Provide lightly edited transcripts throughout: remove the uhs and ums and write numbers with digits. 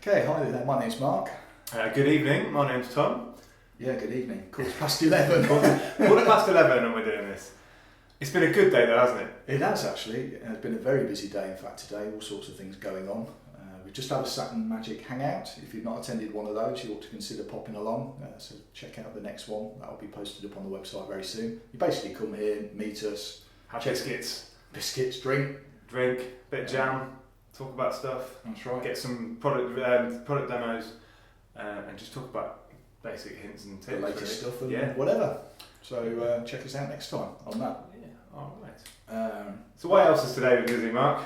Okay, hi there, my name's Mark. Good evening, my name's Tom. Yeah, good evening. 11:15. Quarter past 11 and we're doing this. It's been a good day though, hasn't it? It has actually. It's been a very busy day, in fact, today. All sorts of things going on. We've just had a Saturn Magic Hangout. If you've not attended one of those, you ought to consider popping along. So check out the next one. That will be posted up on the website very soon. You basically come here, meet us. Have biscuits, drink, bit of jam, talk about stuff. That's right. Get some product demos and just talk about basic hints and tips. The latest really. stuff and whatever. So check us out next time on that. Yeah, alright. So what else has today been busy, Mark?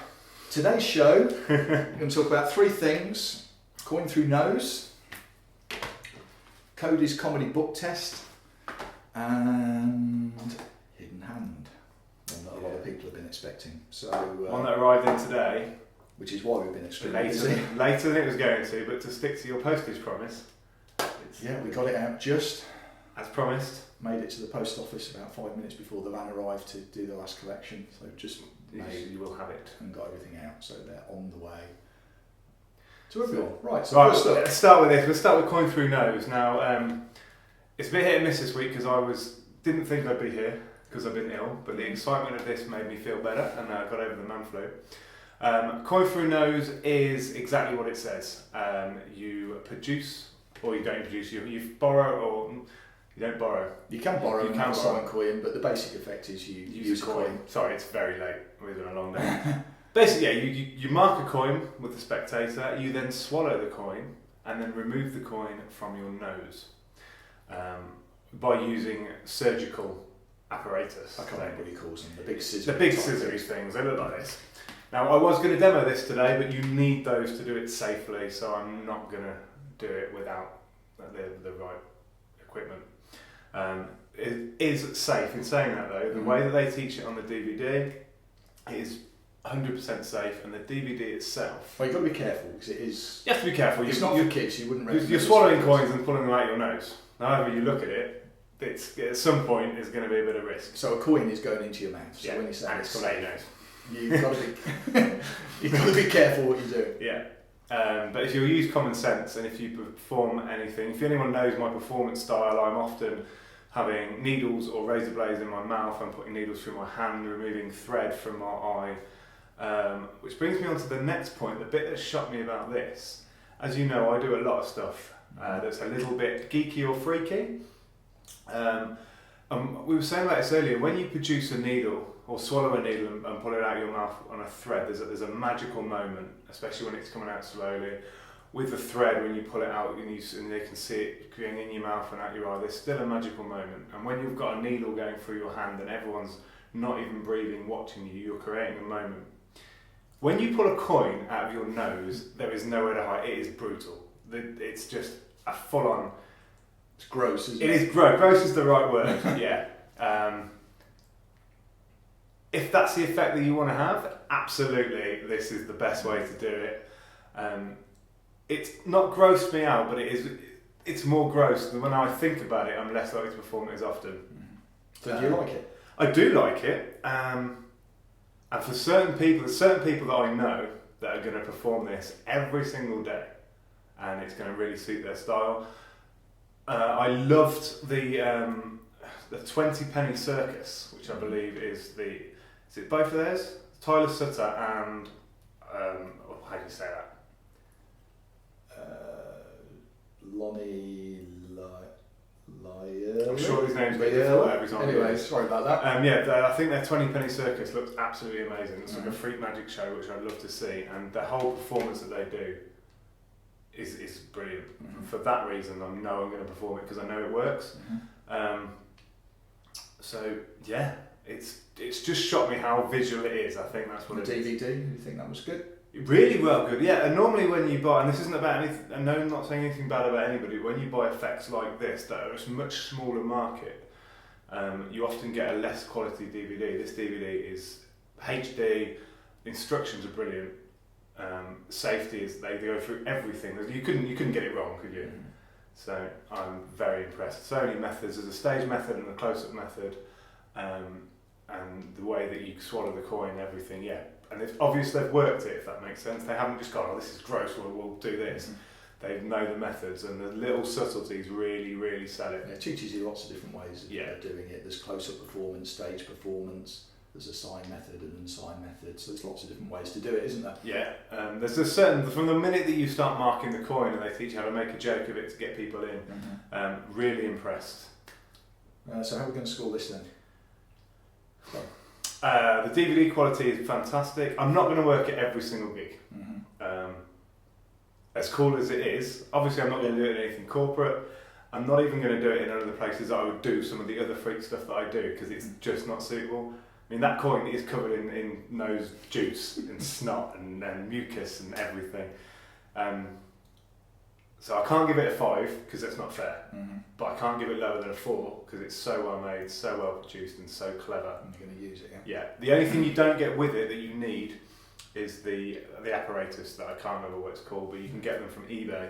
Today's show, we're going to talk about three things: Coin Through Nose, Cody's comedy book test, and Hidden Hand. One that a lot of people have been expecting. So one that arrived in today, which is why we've been extremely busy. Later than it was going to, but to stick to your postage promise. Yeah, we got it out just as promised. Made it to the post office about 5 minutes before the van arrived to do the last collection. So just you will have it and got everything out. So they're on the way to everyone. Right. So let's start with this. We'll start with Coin Through Nose. Now it's a bit hit and miss this week because didn't think I'd be here because I've been ill, but the excitement of this made me feel better and I got over the man flu. Coin Through Nose is exactly what it says. You produce, or you don't produce. You borrow, or you don't borrow. You can borrow. You can borrow a coin, but the basic effect is you use a coin. Sorry, it's very late. We're doing a long day. Basically, yeah, you mark a coin with the spectator. You then swallow the coin and then remove the coin from your nose by using surgical apparatus. I can't remember what he calls them. The big scissors. The big scissors things. They look like this. Now, I was going to demo this today, but you need those to do it safely, so I'm not going to do it without the right equipment. It is safe. In saying that though, the way that they teach it on the DVD is 100% safe, and the DVD itself. Well, you've got to be careful because it is. You have to be careful. It's not for kids. You wouldn't recommend. You're swallowing coins and pulling them out your nose. However you look at it, it's at some point it's going to be a bit of risk. So a coin is going into your mouth. So when you say and it's got your nose. You've got to be careful what you do. Yeah. But if you use common sense and if you perform anything, if anyone knows my performance style, I'm often having needles or razor blades in my mouth, I'm putting needles through my hand, removing thread from my eye, which brings me on to the next point, the bit that shocked me about this. As you know, I do a lot of stuff that's a little bit geeky or freaky. We were saying about this earlier, when you produce a needle or swallow a needle and pull it out of your mouth on a thread, there's a magical moment, especially when it's coming out slowly. With the thread, when you pull it out and they can see it going in your mouth and out your eye, there's still a magical moment. And when you've got a needle going through your hand and everyone's not even breathing, watching you, you're creating a moment. When you pull a coin out of your nose, there is nowhere to hide. It is brutal. It's just a full-on... It's gross, isn't it? It is gross. Gross is the right word, yeah. If that's the effect that you want to have, absolutely, this is the best way to do it. It's not grossed me out, but it's more gross than when I think about it, I'm less likely to perform it as often. So do you like it? I do like it. And for certain people that I know that are going to perform this every single day, and it's going to really suit their style. I loved the 20 penny circus, which I believe is it both of theirs? Tyler Sutter and how do you say that? Lonnie Lyle. I'm sure his name's been different every time. Anyway, sorry about that. I think their 20 penny circus looks absolutely amazing. It's like a freak magic show, which I'd love to see, and the whole performance that they do is brilliant. For that reason, I'm going to perform it because I know it works. So yeah, it's just shocked me how visual it is. I think that's what the DVD. You think that was good? Really well good, yeah. And normally when you buy, and this isn't about anything, and no, I'm not saying anything bad about anybody, when you buy effects like this that are a much smaller market, you often get a less quality DVD. This DVD is HD, instructions are brilliant, safety is, they go through everything. You couldn't get it wrong, could you? So I'm very impressed. So many methods. There's a stage method and a close-up method, and the way that you swallow the coin, everything, yeah. And it's obvious they've worked it, if that makes sense. They haven't just gone, oh, this is gross, we'll do this. They know the methods, and the little subtleties really sell it. Yeah, it teaches you lots of different ways of doing it. There's close-up performance, stage performance, there's a sign method and unsigned method, so there's lots of different ways to do it, isn't there? Yeah, there's a certain, from the minute that you start marking the coin and they teach you how to make a joke of it to get people in, really impressed. So how are we going to score this then? The DVD quality is fantastic. I'm not going to work at every single gig. As cool as it is, obviously I'm not going to do it in anything corporate. I'm not even going to do it in other places that I would do some of the other freak stuff that I do, because it's just not suitable. I mean, that coin is covered in nose juice and snot and mucus and everything. So I can't give it a 5 because that's not fair. But I can't give it lower than a 4 because it's so well made, so well produced, and so clever. And you're going to use it, Yeah. The only thing you don't get with it that you need is the apparatus that I can't remember what it's called, but you can get them from eBay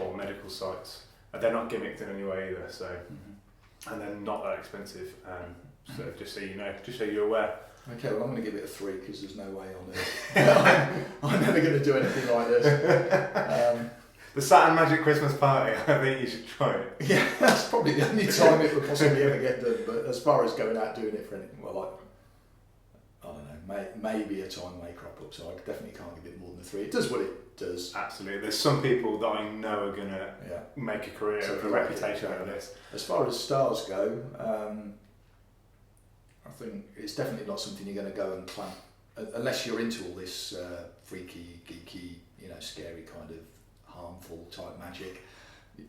or medical sites. They're not gimmicked in any way either, so and they're not that expensive. So just so you know, just so you're aware. Okay, well I'm going to give it a 3 because there's no way I'm never going to do anything like this. The Saturn Magic Christmas Party, I think you should try it. Yeah, that's probably the only time it would possibly ever get done. But as far as going out doing it for anything, well, I don't know, maybe a time may crop up. So I definitely can't give it more than a 3. It does what it does. Absolutely. There's some people that I know are going to make a career, a reputation out of this. As far as stars go, I think it's definitely not something you're going to go and clamp, unless you're into all this freaky, geeky, scary kind of harmful type magic.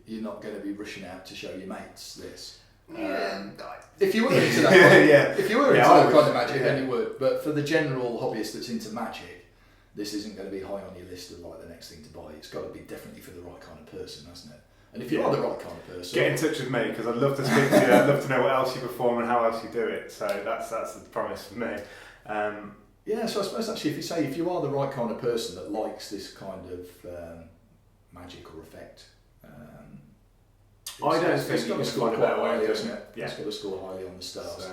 You're not going to be rushing out to show your mates this. If you were into that, if you were into that kind of magic, then you would. But for the general hobbyist that's into magic, this isn't going to be high on your list of like the next thing to buy. It's got to be definitely for the right kind of person, hasn't it? And if you are the right kind of person, get in touch with me because I'd love to speak to you. I'd love to know what else you perform and how else you do it. So that's the promise for me. Yeah, so I suppose actually if you are the right kind of person that likes this kind of magic or effect, I don't think you can score quite highly, isn't it? It's got to score highly on the stars.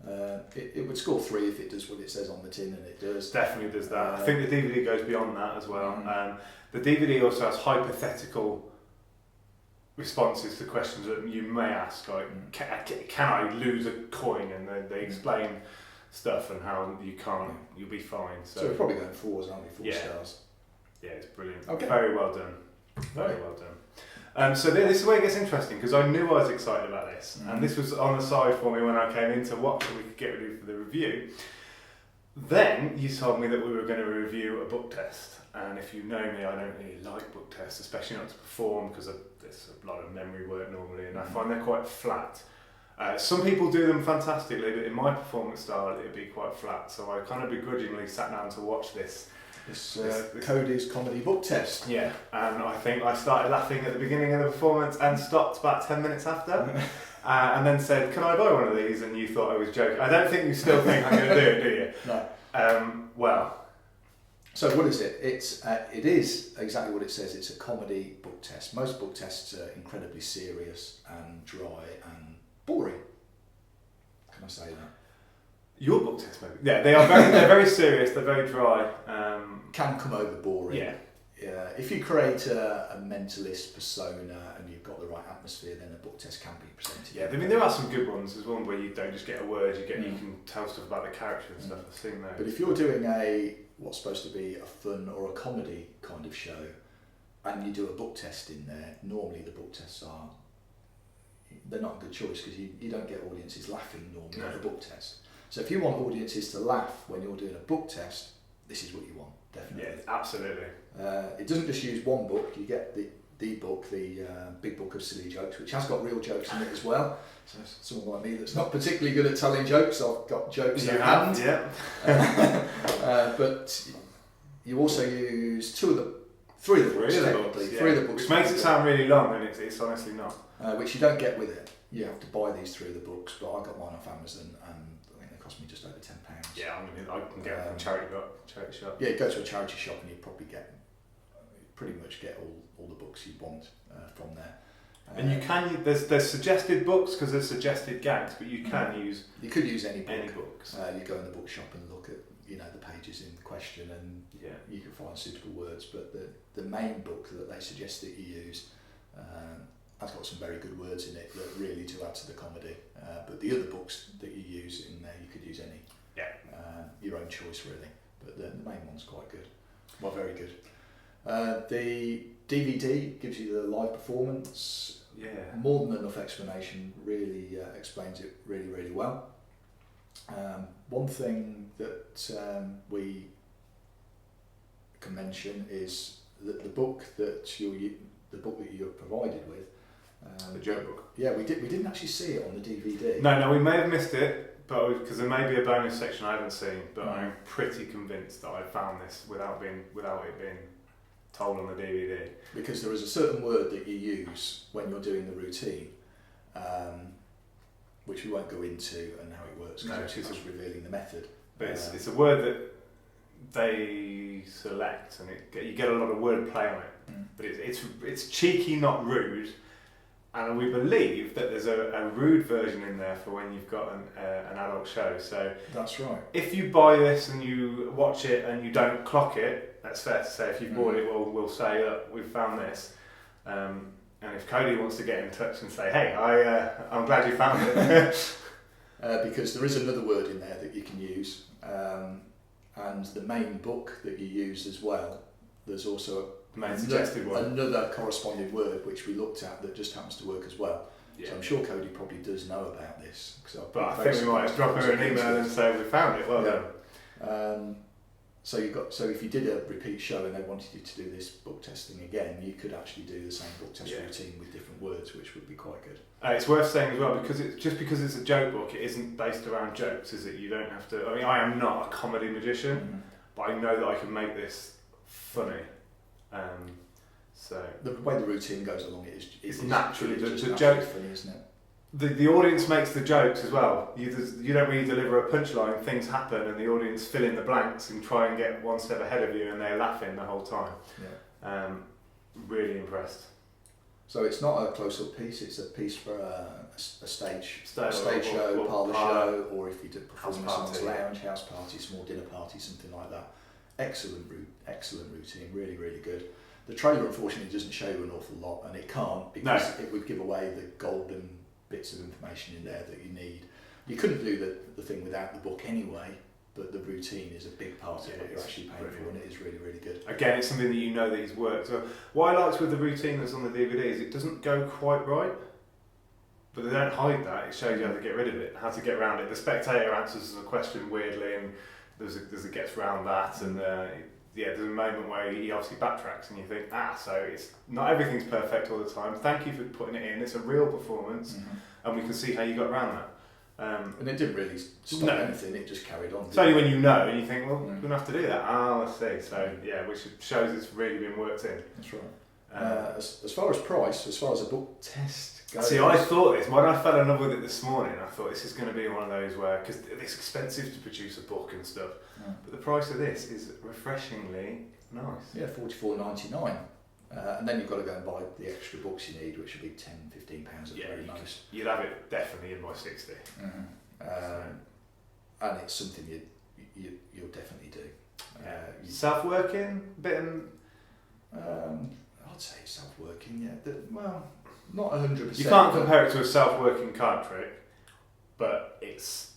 So, it would score 3 if it does what it says on the tin, and it does. Definitely does that. I think the DVD goes beyond that as well. The DVD also has hypothetical responses to questions that you may ask, like can I lose a coin, and they explain stuff and how you can't, you'll be fine. So we're probably going 4s, aren't we? 4 stars. Yeah, it's brilliant. Okay. Very well done. Very well done. So this is where it gets interesting, because I knew I was excited about this, and this was on the side for me when I came in to watch so we could get ready for the review. Then you told me that we were going to review a book test, and if you know me, I don't really like book tests, especially not to perform, because there's a lot of memory work normally, and I find they're quite flat. Some people do them fantastically, but in my performance style it'd be quite flat, so I kind of begrudgingly sat down to watch this Cody's comedy book test. Yeah, and I think I started laughing at the beginning of the performance and stopped about 10 minutes after, and then said, "Can I buy one of these?" And you thought I was joking. I don't think you still think I'm going to do it, do you? No. Well. So what is it? It is exactly what it says. It's a comedy book test. Most book tests are incredibly serious and dry and boring. Can I say that? Your book test, maybe. Yeah, they're very serious. They're very dry. Can come over boring. Yeah. If you create a mentalist persona and you've got the right atmosphere, then a book test can be presented. Yeah, I mean there are some good ones. There's one where you don't just get a word. You can tell stuff about the character and stuff. I've seen those. But if you're doing what's supposed to be a fun or a comedy kind of show, and you do a book test in there, normally the book tests they're not a good choice because you don't get audiences laughing normally at a book test. So if you want audiences to laugh when you're doing a book test, this is what you want, definitely. Yeah, absolutely. It doesn't just use one book. You get the book, the Big Book of Silly Jokes, which has got real jokes in it as well. So someone like me that's not particularly good at telling jokes, I've got jokes in hand. Yeah. But you also use three of the books. Three of the books. Which makes it sound really long, and it's honestly not. Which you don't get with it. You have to buy these 3 of the books, but I got mine off Amazon, and I think they cost me just over £10. Yeah, I can get them from charity shop. Yeah, go to a charity shop and you probably pretty much get all the books you want from there. And you can there's suggested books because there's suggested gags, but you can use could use any book. Any books. You go in the bookshop and look at the pages in question, and you can find suitable words. But the main book that they suggest that you use has got some very good words in it that really do add to the comedy. But the other books that you use in there, you could use any. Your own choice really. But the main one's quite good. Well, very good. The DVD gives you the live performance. More than enough explanation, really explains it really, really well. One thing that we can mention is that the book that you're provided with, the joke book. Yeah, we didn't actually see it on the DVD. No, we may have missed it, but because there may be a bonus section I haven't seen. But I'm pretty convinced that I found this without it being told on the DVD. Because there is a certain word that you use when you're doing the routine, which we won't go into and how it works because it's just revealing the method. But it's a word that they select, and you get a lot of word play on it. But it's cheeky, not rude. And we believe that there's a rude version in there for when you've got an adult show. So that's right. If you buy this and you watch it and you don't clock it, that's fair to say. If you've bought it, we'll say, look, we've found this. And if Cody wants to get in touch and say, hey, I'm glad you found it. Because there is another word in there that you can use. And the main book that you use as well, there's also another corresponding word which we looked at that just happens to work as well. So I'm sure Cody probably does know about this. But I think we might drop her an email and say we found it. Well done. So if you did a repeat show and they wanted you to do this book testing again, you could actually do the same book test routine with different words, which would be quite good. It's worth saying as well, because because it's a joke book, it isn't based around jokes, is it? You don't have to. I mean, I am not a comedy magician, but I know that I can make this funny. So the way the routine goes along, it's naturally the joke funny, isn't it? The audience makes the jokes as well. You don't really deliver a punchline, things happen and the audience fill in the blanks and try and get one step ahead of you, and they're laughing the whole time. Really impressed. So it's not a close-up piece, it's a piece for a stage show, or parlour show, or if you did perform in someone's lounge, house party, small dinner party, something like that. Excellent routine, really, really good. The trailer unfortunately doesn't show you an awful lot, and it can't because it would give away the golden bits of information in there that you need. You couldn't do the thing without the book anyway, but the routine is a big part of what you're actually paying for, and it is really, really good. Again, it's something that you know that he's worked. So what I liked with the routine that's on the DVD is it doesn't go quite right, but they don't hide that. It shows you how to get rid of it, how to get around it. The spectator answers a question weirdly, and there's a gets around that, and there's a moment where he obviously backtracks, and you think, so it's not everything's perfect all the time. Thank you for putting it in. It's a real performance, and we can see how you got around that. And it didn't really stop anything, it just carried on. It's only when you know and you think, well, we're going to have to do that. I see. So, which shows it's really been worked in. That's right. As far as price, as far as a book test goes... See, I thought this, when I fell in love with it this morning, I thought this is going to be one of those where, because it's expensive to produce a book and stuff, but the price of this is refreshingly nice. Yeah, $44.99. And then you've got to go and buy the extra books you need, which would be £10, £15 at the very most. You'd have it definitely in my 60. And it's something you'll definitely do. Self-working, I'd say it's self-working, well, not 100%. You can't compare it to a self-working card trick, but it's...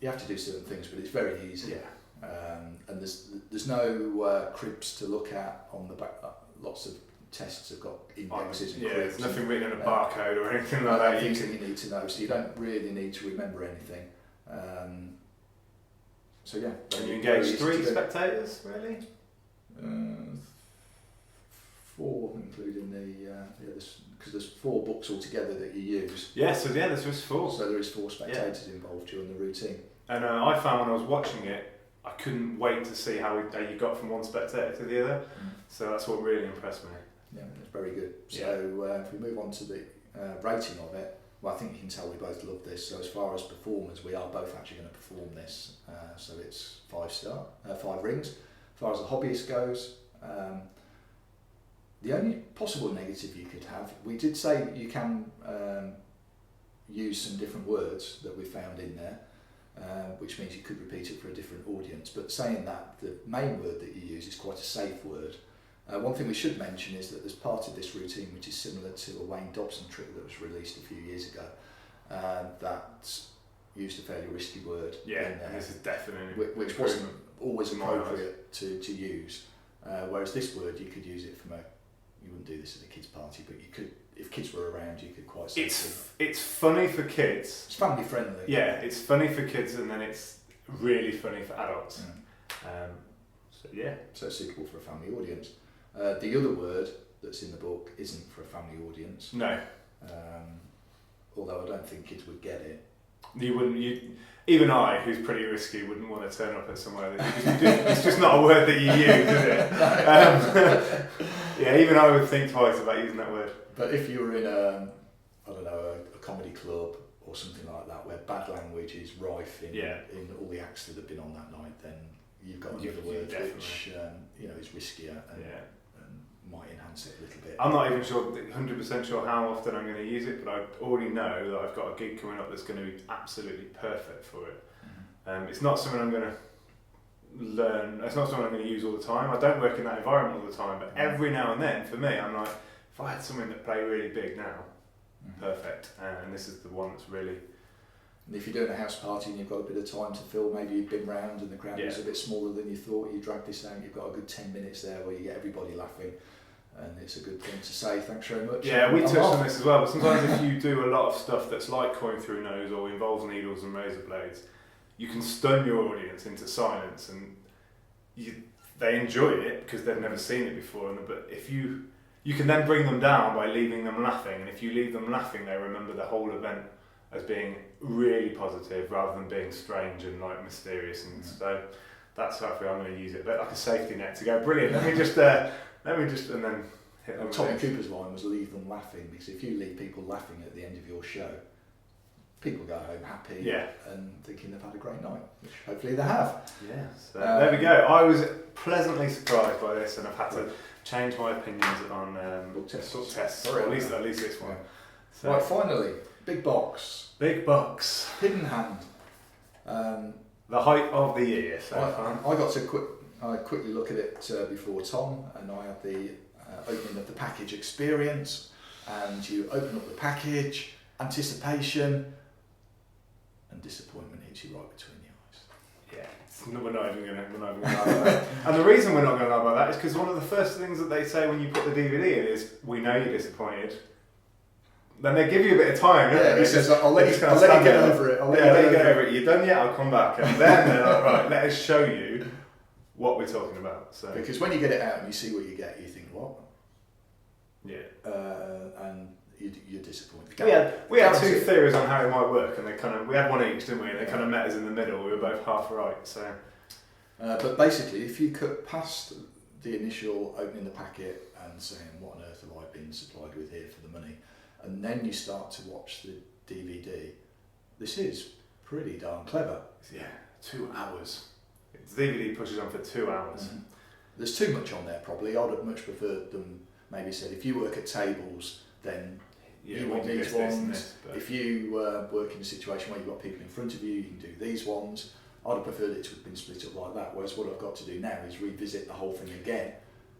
You have to do certain things, but it's very easy. And there's no cribs to look at on the back. Lots of tests have got indexes and cribs. There's nothing written in a barcode or anything like that. Things that you need to know, so you don't really need to remember anything. And you engage 3 spectators, really? 4, including because there's 4 books altogether that you use. There's just 4. So there is 4 spectators involved during the routine. And I found when I was watching it, I couldn't wait to see how you got from one spectator to the other. So that's what really impressed me. Yeah, it's very good. So if we move on to the rating of it, well, I think you can tell we both love this. So as far as performers, we are both actually going to perform this. So it's 5 rings. As far as the hobbyist goes, The only possible negative you could have, we did say you can use some different words that we found in there, which means you could repeat it for a different audience. But saying that, the main word that you use is quite a safe word. One thing we should mention is that there's part of this routine which is similar to a Wayne Dobson trick that was released a few years ago that used a fairly risky word in there. And this is definitely which wasn't always appropriate to use. Whereas this word, you could use it from you wouldn't do this at a kids' party, but you could, if kids were around, you could quite safely. It's funny for kids. It's family friendly. Yeah, it's funny for kids, and then it's really funny for adults. So it's suitable for a family audience. The other word that's in the book isn't for a family audience. No. Although I don't think kids would get it. You wouldn't. Even I, who's pretty risky, wouldn't want to turn up at somewhere it's just not a word that you use, is it? Yeah, even I would think twice about using that word. But if you were in a comedy club or something like that, where bad language is rife in all the acts that have been on that night, then you've got another word which is riskier and might enhance it a little bit. I'm not even 100% sure how often I'm going to use it, but I already know that I've got a gig coming up that's going to be absolutely perfect for it. Mm-hmm. It's not something I'm going to learn. It's not something I'm going to use all the time. I don't work in that environment all the time, but every now and then, for me, I'm like, if I had something that played really big now, perfect. And this is the one that's really. And if you're doing a house party and you've got a bit of time to fill, maybe you've been round and the crowd is a bit smaller than you thought, you drag this out, you've got a good 10 minutes there where you get everybody laughing, and it's a good thing to say, thanks very much. Yeah, we touched on this as well, but sometimes if you do a lot of stuff that's like coin through nose or involves needles and razor blades, you can stun your audience into silence, and they enjoy it because they've never seen it before, but if you can then bring them down by leaving them laughing, and if you leave them laughing, they remember the whole event as being really positive rather than being strange and like mysterious, and so that's how I feel I'm going to use it, but like a safety net to go, brilliant, let me just and then hit them. Tommy Cooper's line was leave them laughing, because if you leave people laughing at the end of your show, people go home happy and thinking they've had a great night, which hopefully they have. Yeah, so there we go. I was pleasantly surprised by this, and I've had to change my opinions on book tests. Sorry, at least this one. So. Right, finally, big box, hidden hand. The height of the year. So I got to quickly look at it before Tom, and I had the opening of the package experience. And you open up the package, anticipation, and disappointment hits you right between the eyes. Yeah, we're not even going to lie about that. And the reason we're not going to lie about that is because one of the first things that they say when you put the DVD in is, "We know you're disappointed." Then they give you a bit of time. Yeah, he says, I'll let you get over it. I'll let you get over it. You're done yet? I'll come back. And then they're like, right, let us show you what we're talking about. So because when you get it out and you see what you get, you think, what? Yeah. And you're disappointed. We had two theories on how it might work, and we had one each, didn't we? And they kind of met us in the middle. We were both half right. So. But basically, if you cut past the initial opening the packet and saying, what on earth have I been supplied with here for the money? And then you start to watch the DVD, this is pretty darn clever. Yeah, 2 hours. The DVD pushes on for 2 hours. Mm-hmm. There's too much on there probably. I would have much preferred them maybe said, if you work at tables, then you want these ones. If you work in a situation where you've got people in front of you, you can do these ones. I'd have preferred it to have been split up like that, whereas what I've got to do now is revisit the whole thing again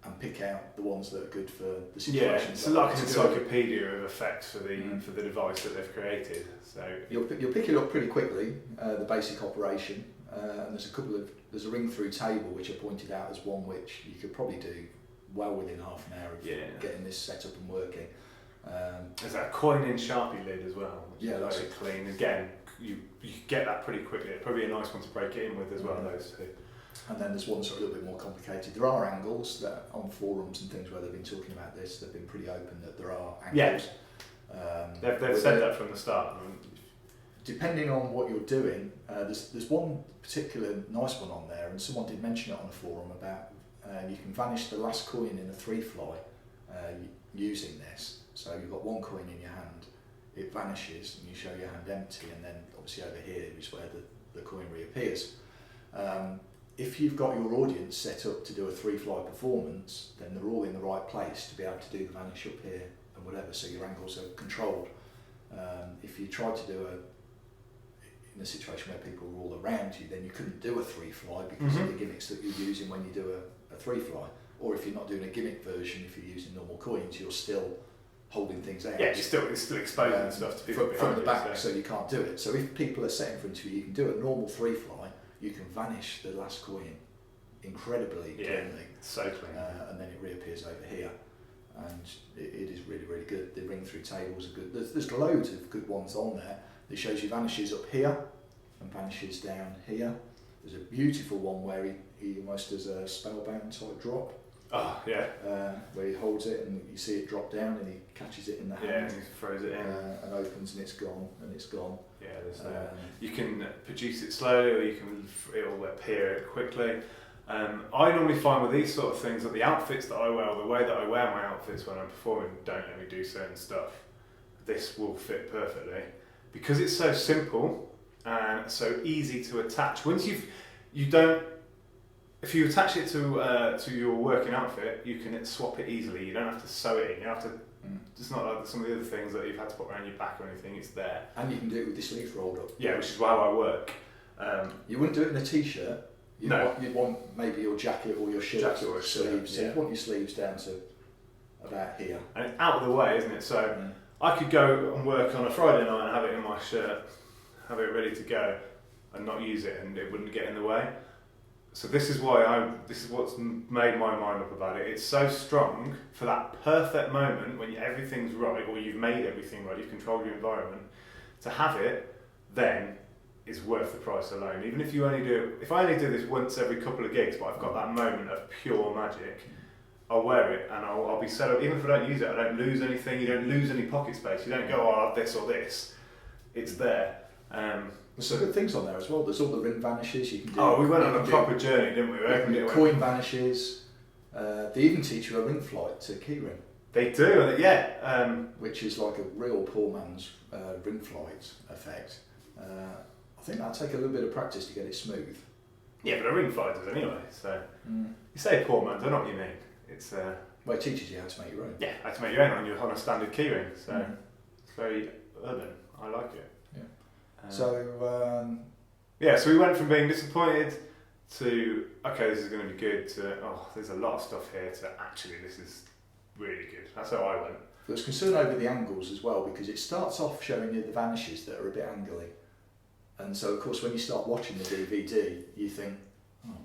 and pick out the ones that are good for the situation. Yeah, it's like an encyclopedia of effects for the device that they've created. So you'll pick it up pretty quickly, the basic operation, and there's a ring through table which I pointed out as one which you could probably do well within half an hour of getting this set up and working. There's that coin in Sharpie lid as well, which is that's very clean. Again, you get that pretty quickly. It's probably a nice one to break it in with as well, those two. And then there's ones that are a little bit more complicated. There are angles that on forums and things where they've been talking about this, they've been pretty open that there are angles. Yeah. They've said that from the start. Depending on what you're doing, there's one particular nice one on there, and someone did mention it on the forum about you can vanish the last coin in a 3-fly using this. So you've got one coin in your hand, it vanishes, and you show your hand empty, and then obviously over here is where the coin reappears. if you've got your audience set up to do a 3-fly performance, then they're all in the right place to be able to do the vanish up here and whatever, so your angles are controlled. If you tried to do in a situation where people were all around you, then you couldn't do a 3-fly because of the gimmicks that you're using when you do a 3-fly. Or if you're not doing a gimmick version, if you're using normal coins, you're still holding things out. Yeah, it's still exposing stuff to people from the back, you, so you can't do it. So if people are set in front of you, you can do a normal 3-fly, you can vanish the last coin incredibly cleanly. So clean. And then it reappears over here. And it is really, really good. The ring through tables are good. There's loads of good ones on there. It shows you vanishes up here and vanishes down here. There's a beautiful one where he almost does a spellbound type drop. Oh, yeah. Where he holds it and you see it drop down and he catches it in the hand. Yeah, and he throws it in. And opens and it's gone, and it's gone. Yeah, you can produce it slowly or it'll appear quickly. I normally find with these sort of things that the outfits that I wear, or the way that I wear my outfits when I'm performing, don't let me do certain stuff. This will fit perfectly. Because it's so simple and so easy to attach. Once if you attach it to your working outfit, you can swap it easily. You don't have to sew it in. You have to. It's not like some of the other things that you've had to put around your back or anything. It's there. And you can do it with your sleeves rolled up. Yeah, which is how I work. You wouldn't do it in a t-shirt. You'd want maybe your jacket or your shirt jacket or sleeves. So you'd want your sleeves down to about here. And it's out of the way, isn't it? So I could go and work on a Friday night and have it in my shirt, have it ready to go, and not use it, and it wouldn't get in the way. So this is what's made my mind up about it. It's so strong for that perfect moment when everything's right, or you've made everything right, you've controlled your environment. To have it then is worth the price alone. Even if if I only do this once every couple of gigs, but I've got that moment of pure magic, I'll wear it and I'll be set up. Even if I don't use it, I don't lose anything. You don't lose any pocket space. You don't go, oh, I'll have this or this. It's there. There's some good things on there as well. There's all the ring vanishes you can do. Oh, we went on a proper journey, didn't we? Coin vanishes. They even teach you a ring flight to keyring. They do, yeah. Which is like a real poor man's ring flight effect. I think that'll take a little bit of practice to get it smooth. Yeah, but a ring flight does anyway. So you say poor man's, I know what you mean. It's well, it teaches you how to make your own. Yeah, how to make your own on a standard keyring. So it's very urban. I like it. So so we went from being disappointed to okay, this is going to be good to there's a lot of stuff here to actually this is really good. That's how I went. There's concern over the angles as well because it starts off showing you the vanishes that are a bit angly, and so of course when you start watching the DVD you think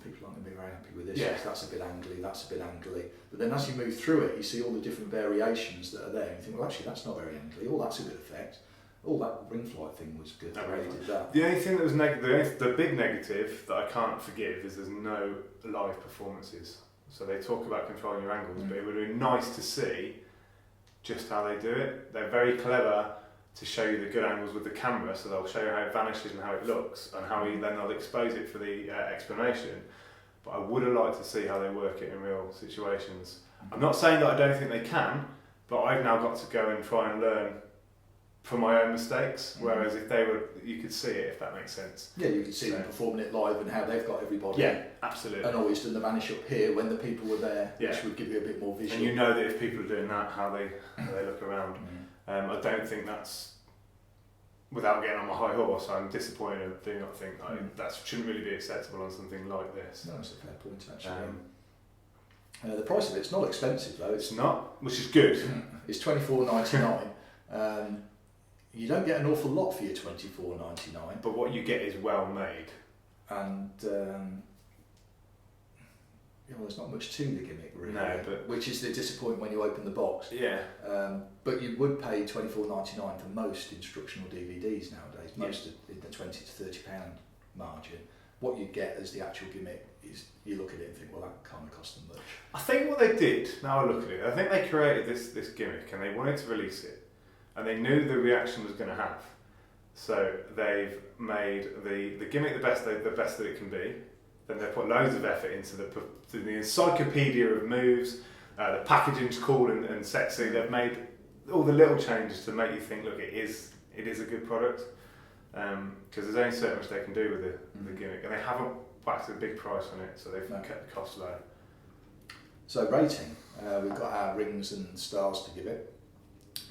people aren't going to be very happy with this. Yeah. That's a bit angly. That's a bit angly. But then as you move through it, you see all the different variations that are there, and you think, well, actually that's not very angly. Oh, that's a good effect. Oh, that ring flight thing was good. I really did that. The only thing that was the big negative that I can't forgive is there's no live performances. So they talk about controlling your angles, but it would have been nice to see just how they do it. They're very clever to show you the good angles with the camera, so they'll show you how it vanishes and how it looks, and then they'll expose it for the explanation. But I would have liked to see how they work it in real situations. I'm not saying that I don't think they can, but I've now got to go and try and learn from my own mistakes, whereas if they were, you could see it, if that makes sense. Yeah, you could see them performing it live and how they've got everybody. Yeah, absolutely. And always done the vanish up here when the people were there, which would give you a bit more visual. And you know that if people are doing that, how they look around. I don't think that's, without getting on my high horse, I'm disappointed. I do not think that shouldn't really be acceptable on something like this. No, that's a fair point actually. The price of it's not expensive though. It's not, which is good. It's $24.99. You don't get an awful lot for your $24.99. But what you get is well made. And there's not much to the gimmick really. No, but which is the disappointment when you open the box. Yeah. But you would pay $24.99 for most instructional DVDs nowadays. Most in the £20 to £30 margin. What you get as the actual gimmick is you look at it and think, well, that can't cost them much. I think what they did, now I look at it, I think they created this gimmick and they wanted to release it. And they knew the reaction was going to have. So they've made the gimmick the best that it can be. Then they put loads of effort into the encyclopedia of moves. The packaging's cool and sexy. They've made all the little changes to make you think, look, it is a good product. because there's only so much they can do with the gimmick, and they haven't whacked a big price on it, so they've kept the cost low. So rating, we've got our rings and stars to give it.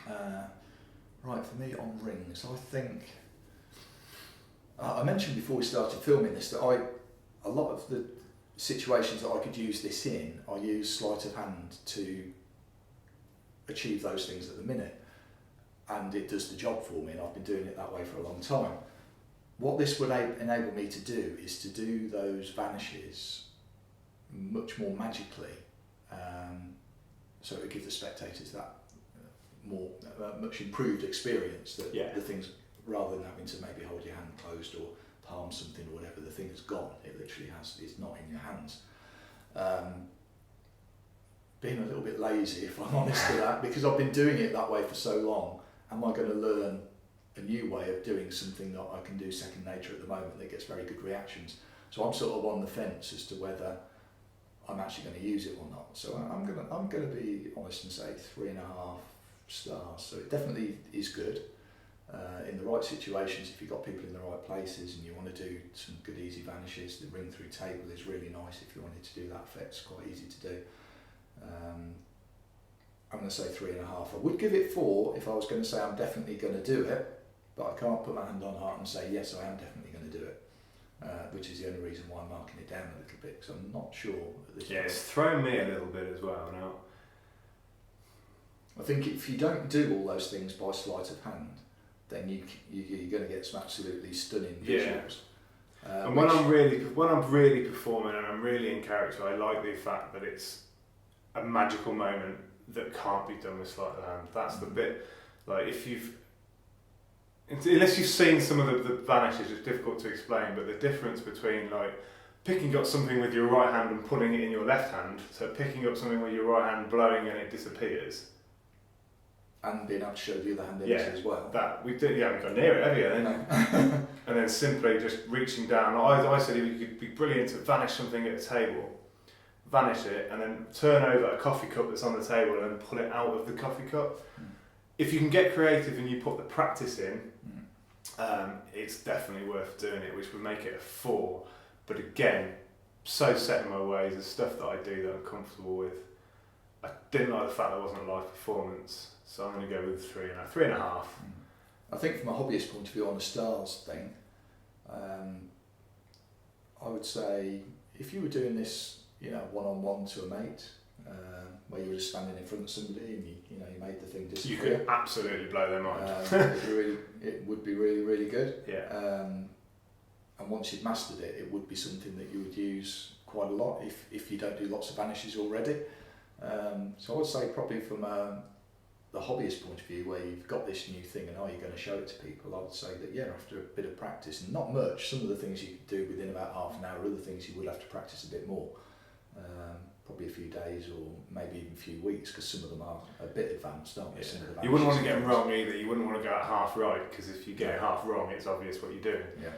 Right, for me on rings, I think, I mentioned before we started filming this that a lot of the situations that I could use this in, I use sleight of hand to achieve those things at the minute, and it does the job for me, and I've been doing it that way for a long time. What this would enable me to do is to do those vanishes much more magically, so it would give the spectators that more much improved experience that the things, rather than having to maybe hold your hand closed or palm something or whatever, the thing has gone. It literally it's not in your hands. Being a little bit lazy, if I'm honest with that, because I've been doing it that way for so long. Am I going to learn a new way of doing something that I can do second nature at the moment that gets very good reactions? So I'm sort of on the fence as to whether I'm actually going to use it or not. So I'm going to be honest and say 3.5 stars. So it definitely is good. In the right situations, if you've got people in the right places and you want to do some good easy vanishes, the ring through table is really nice if you wanted to do that effect. It's quite easy to do. I'm going to say 3.5. I would give it 4 if I was going to say I'm definitely going to do it, but I can't put my hand on heart and say yes, I am definitely going to do it, which is the only reason why I'm marking it down a little bit, because I'm not sure at this point. It's thrown me a little bit as well now. I think if you don't do all those things by sleight of hand, then you're going to get some absolutely stunning visuals. And when I'm really performing and I'm really in character, I like the fact that it's a magical moment that can't be done with sleight of hand. That's the bit, like unless you've seen some of the vanishes, it's difficult to explain, but the difference between like picking up something with your right hand and putting it in your left hand, so picking up something with your right hand, blowing and it disappears. And being able to show the other hand into as well. That we did, you haven't gone near it, have you? Then? And then simply just reaching down. I said it could be brilliant to vanish something at a table, vanish it, and then turn over a coffee cup that's on the table and then pull it out of the coffee cup. If you can get creative and you put the practice in, it's definitely worth doing it, which would make it a 4. But again, so set in my ways, there's stuff that I do that I'm comfortable with. I didn't like the fact that it wasn't a live performance, so I'm going to go with 3.5. I think from a hobbyist point of view on the stars thing, I would say if you were doing this, one-on-one to a mate, where you were just standing in front of somebody and you made the thing disappear. You could absolutely blow their mind. It would be really, really good. Yeah. And once you've mastered it, it would be something that you would use quite a lot if you don't do lots of vanishes already. So I would say probably from the hobbyist point of view, where you've got this new thing and you're going to show it to people, I would say that after a bit of practice, and not much, some of the things you could do within about half an hour, other things you would have to practice a bit more, probably a few days or maybe even a few weeks, because some of them are a bit advanced, aren't they? Some of the you wouldn't want to get them wrong either. You wouldn't want to go at half right, because if you get it half wrong, it's obvious what you're doing. Yeah.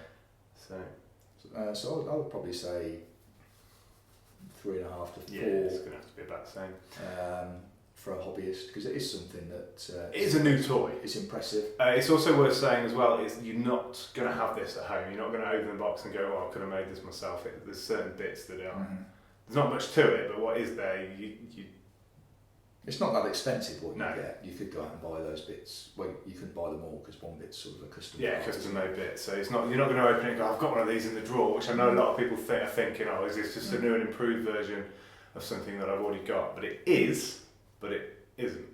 So I would probably say 3.5 to 4. Yeah, it's going to have to be about the same. For a hobbyist, because it is something that it is a new toy. It's impressive. It's also worth saying as well, is you're not going to have this at home. You're not going to open the box and go, "Oh, I could have made this myself." There's certain bits that are. There's not much to it, but what is there, you it's not that expensive what you No. get. You could go out and buy those bits. Well, you couldn't buy them all because one bit's sort of a custom. Yeah, custom made bit. So it's not, you're not going to open it and go, I've got one of these in the drawer, which I know a lot of people are thinking, oh, is this just a new and improved version of something that I've already got? But it is, but it isn't.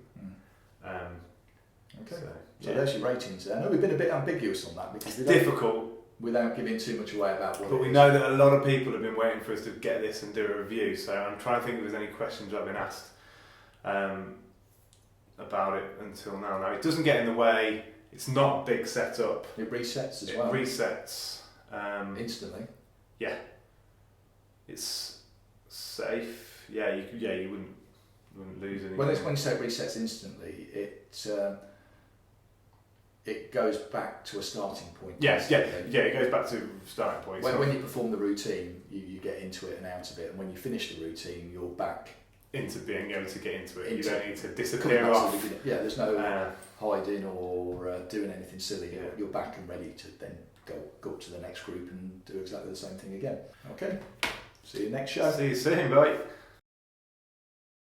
Okay. So there's your ratings there. I know we've been a bit ambiguous on that because it's difficult. Without giving too much away about what. But we know that a lot of people have been waiting for us to get this and do a review. So I'm trying to think if there's any questions I've been asked about it until now. Now it doesn't get in the way. It's not a big setup. It resets as well. It resets instantly. Yeah. It's safe. Yeah, you wouldn't lose anything. When you say it resets instantly, it goes back to a starting point. Yes, it goes back to starting point. When you perform the routine, you get into it and out of it, and when you finish the routine, you're back into being able to get into it. Into You don't need to Coming disappear back to off. the beginning. Yeah, there's no Uh, hiding or doing anything silly. Yeah. You're back and ready to then go up to the next group and do exactly the same thing again. Okay, see you next show. See you soon, bye.